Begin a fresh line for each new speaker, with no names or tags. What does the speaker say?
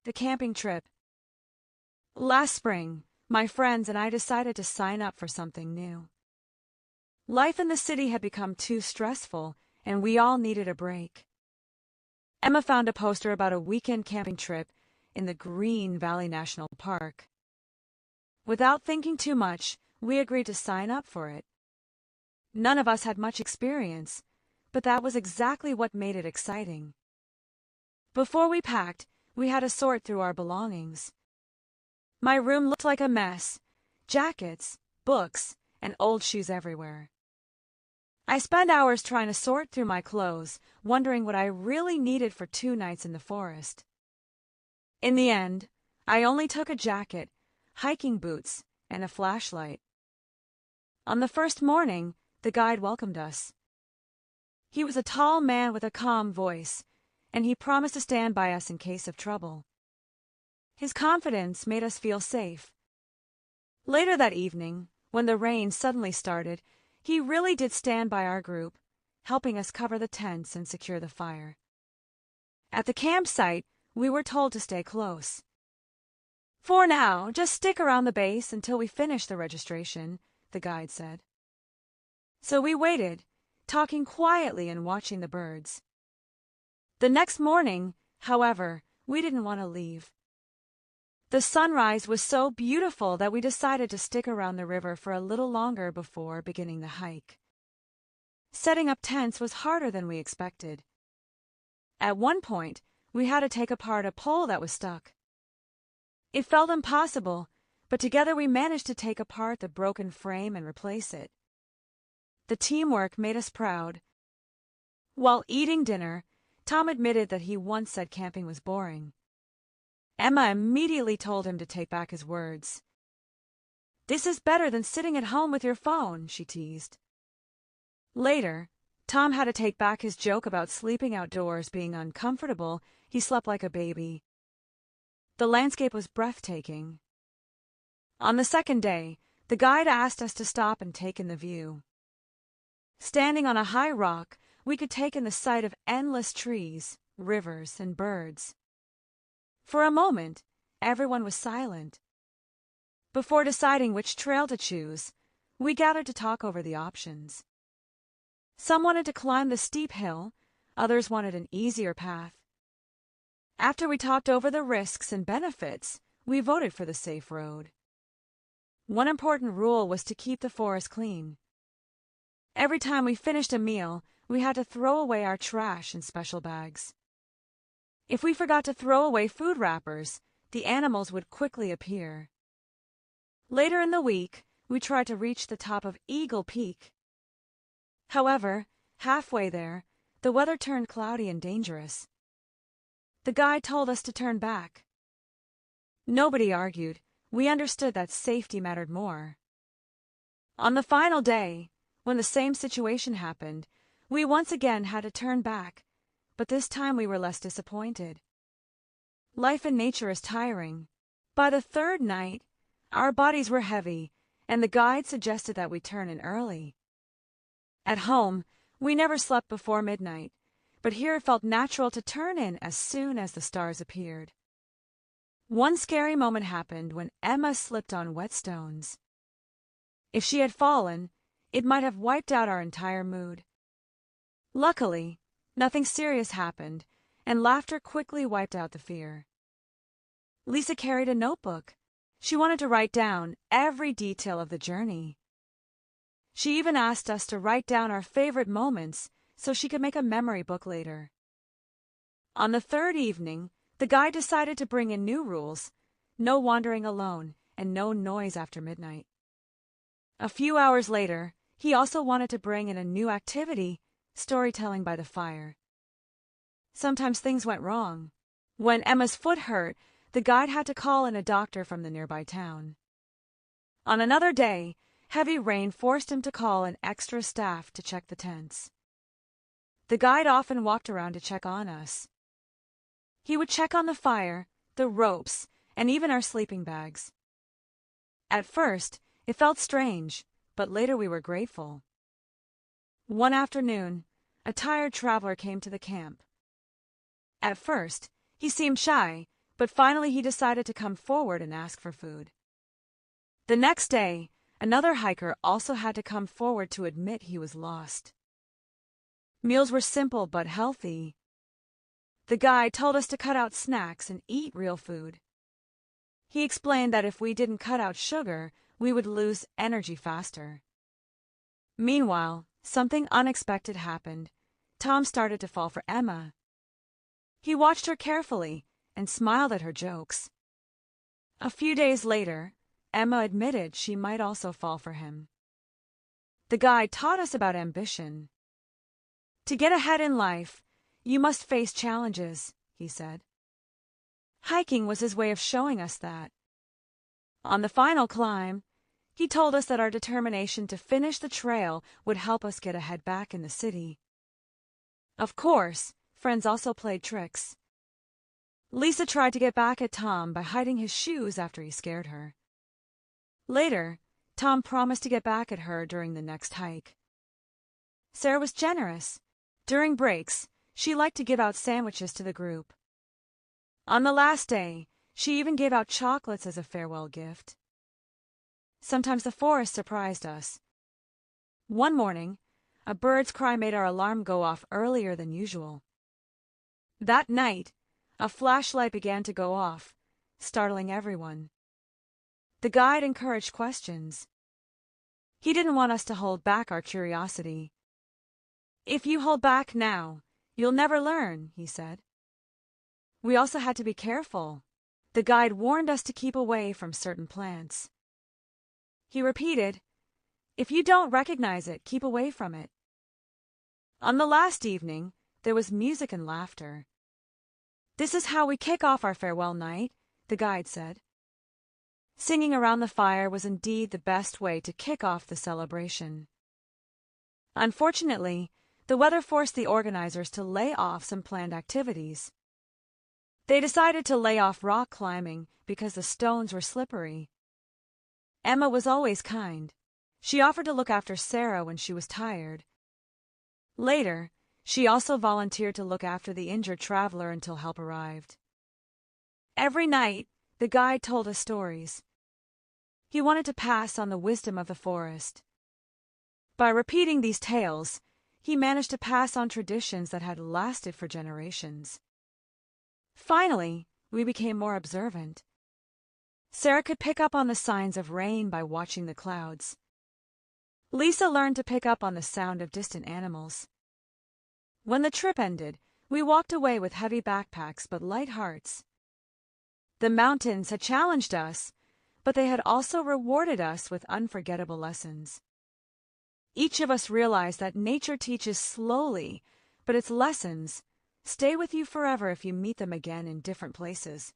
The camping trip. Last spring, my friends and I decided to sign up for something new. Life in the city had become too stressful, and we all needed a break. Emma found a poster about a weekend camping trip in the Green Valley National Park. Without thinking too much, we agreed to sign up for it. None of us had much experience, but that was exactly what made it exciting. Before we packed, we had to sort through our belongings. My room looked like a mess: jackets, books, and old shoes everywhere. I spent hours trying to sort through my clothes, wondering what I really needed for 2 nights in the forest. In the end, I only took a jacket, hiking boots, and a flashlight. On the first morning, the guide welcomed us. He was a tall man with a calm voice, and he promised to stand by us in case of trouble. His confidence made us feel safe. Later that evening, when the rain suddenly started, he really did stand by our group, helping us cover the tents and secure the fire. At the campsite, we were told to stay close. "For now, just stick around the base until we finish the registration," the guide said. So we waited, talking quietly and watching the birds. The next morning, however, we didn't want to leave. The sunrise was so beautiful that we decided to stick around the river for a little longer before beginning the hike. Setting up tents was harder than we expected. At one point, we had to take apart a pole that was stuck. It felt impossible, but together we managed to take apart the broken frame and replace it. The teamwork made us proud. While eating dinner, Tom admitted that he once said camping was boring. Emma immediately told him to take back his words. "This is better than sitting at home with your phone," she teased. Later, Tom had to take back his joke about sleeping outdoors being uncomfortable. He slept like a baby. The landscape was breathtaking. On the second day, the guide asked us to stop and take in the view. Standing on a high rock, we could take in the sight of endless trees, rivers, and birds. For a moment, everyone was silent. Before deciding which trail to choose, we gathered to talk over the options. Some wanted to climb the steep hill, others wanted an easier path. After we talked over the risks and benefits, we voted for the safe road. One important rule was to keep the forest clean. Every time we finished a meal, we had to throw away our trash in special bags. If we forgot to throw away food wrappers, the animals would quickly appear. Later in the week, we tried to reach the top of Eagle Peak. However, halfway there, the weather turned cloudy and dangerous. The guide told us to turn back. Nobody argued. We understood that safety mattered more. On the final day, when the same situation happened, we once again had to turn back, but this time we were less disappointed. Life in nature is tiring. By the third night, our bodies were heavy, and the guide suggested that we turn in early. At home, we never slept before midnight, but here it felt natural to turn in as soon as the stars appeared. One scary moment happened when Emma slipped on wet stones. If she had fallen, it might have wiped out our entire mood. Luckily, nothing serious happened, and laughter quickly wiped out the fear. Lisa carried a notebook. She wanted to write down every detail of the journey. She even asked us to write down our favorite moments so she could make a memory book later. On the third evening, the guide decided to bring in new rules: no wandering alone and no noise after midnight. A few hours later, he also wanted to bring in a new activity: storytelling by the fire. Sometimes things went wrong. When Emma's foot hurt, the guide had to call in a doctor from the nearby town. On another day, heavy rain forced him to call an extra staff to check the tents. The guide often walked around to check on us. He would check on the fire, the ropes, and even our sleeping bags. At first, it felt strange, but later we were grateful. One afternoon, a tired traveler came to the camp. At first, he seemed shy, but finally he decided to come forward and ask for food. The next day, another hiker also had to come forward to admit he was lost. Meals were simple but healthy. The guide told us to cut out snacks and eat real food. He explained that if we didn't cut out sugar, we would lose energy faster. Meanwhile, something unexpected happened. Tom started to fall for Emma. He watched her carefully and smiled at her jokes. A few days later, Emma admitted she might also fall for him. The guide taught us about ambition. To get ahead in life, you must face challenges, he said. Hiking was his way of showing us that. On the final climb, he told us that our determination to finish the trail would help us get ahead back in the city. Of course, friends also played tricks. Lisa tried to get back at Tom by hiding his shoes after he scared her. Later, Tom promised to get back at her during the next hike. Sarah was generous. During breaks, she liked to give out sandwiches to the group. On the last day, she even gave out chocolates as a farewell gift. Sometimes the forest surprised us. One morning, a bird's cry made our alarm go off earlier than usual. That night, a flashlight began to go off, startling everyone. The guide encouraged questions. He didn't want us to hold back our curiosity. If you hold back now, you'll never learn, he said. We also had to be careful. The guide warned us to keep away from certain plants. He repeated, "If you don't recognize it, keep away from it." On the last evening, there was music and laughter. "This is how we kick off our farewell night," the guide said. Singing around the fire was indeed the best way to kick off the celebration. Unfortunately, the weather forced the organizers to lay off some planned activities. They decided to lay off rock climbing because the stones were slippery. Emma was always kind. She offered to look after Sarah when she was tired. Later, she also volunteered to look after the injured traveler until help arrived. Every night, the guide told us stories. He wanted to pass on the wisdom of the forest. By repeating these tales, he managed to pass on traditions that had lasted for generations. Finally, we became more observant. Sarah could pick up on the signs of rain by watching the clouds. Lisa learned to pick up on the sound of distant animals. When the trip ended, we walked away with heavy backpacks but light hearts. The mountains had challenged us, but they had also rewarded us with unforgettable lessons. Each of us realized that nature teaches slowly, but its lessons stay with you forever if you meet them again in different places.